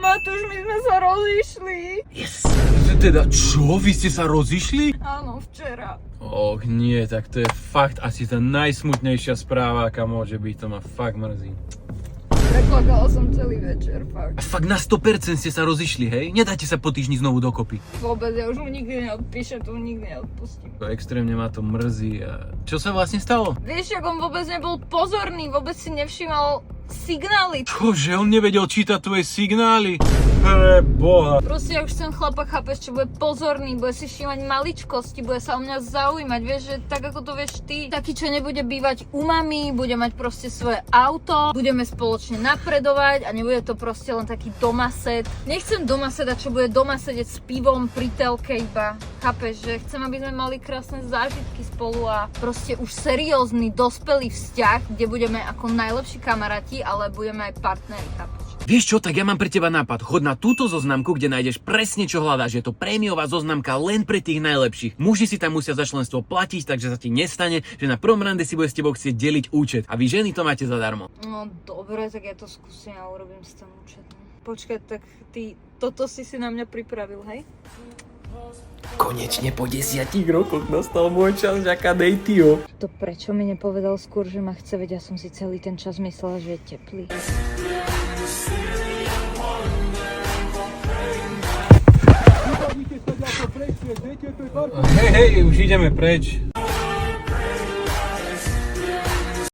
Matúš, my sme sa rozišli. Yes. Teda čo? Vy ste sa rozišli? Áno, včera. Och nie, tak to je fakt asi tá najsmutnejšia správa, aká môže byť. To ma fakt mrzí. Preplakala som celý večer, fakt. A fakt na 100% ste sa rozišli, hej? Nedáte sa po týždni znovu dokopy. Vôbec, ja už mu nikdy neodpíšem, to nikdy neodpustím. Extrémne ma to mrzí. A čo sa vlastne stalo? Vieš, jak on vôbec nebol pozorný, vôbec si nevšímal signály. Čože, on nevedel čítať tvoje signály? Preboha. Proste ja už ten chlapa, chápeš, čo bude pozorný, bude si všímať maličkosti, bude sa o mňa zaujímať, vieš, že tak ako to vieš ty, taký, čo nebude bývať u mami, bude mať proste svoje auto, budeme spoločne napredovať a nebude to proste len taký domased. Nechcem domaseda, čo bude doma sedieť s pivom pri telke iba, chápeš, že chcem, aby sme mali krásne zážitky spolu a proste už seriózny, dospelý vzťah, kde budeme ako najlepší kamaráti, ale budeme aj partneri, chápeš. Vieš čo, tak ja mám pre teba nápad. Chod na túto zoznamku, kde nájdeš presne čo hľadáš. Je to prémiová zoznamka len pre tých najlepších. Muži si tam musia za členstvo platiť, takže sa ti nestane, že na prvom rande si bude s tebou chcieť deliť účet. A vy ženy to máte zadarmo. No dobre, tak ja to skúsim a urobím s tým účet. Počkaj, tak ty toto si na mňa pripravil, hej? Konečne po 10 rokoch nastal môj čas, ďaká Dejtio. To prečo mi nepovedal skôr, že ma chce, veď ja som si celý ten čas myslela, že je teplý. Hej, už ideme preč.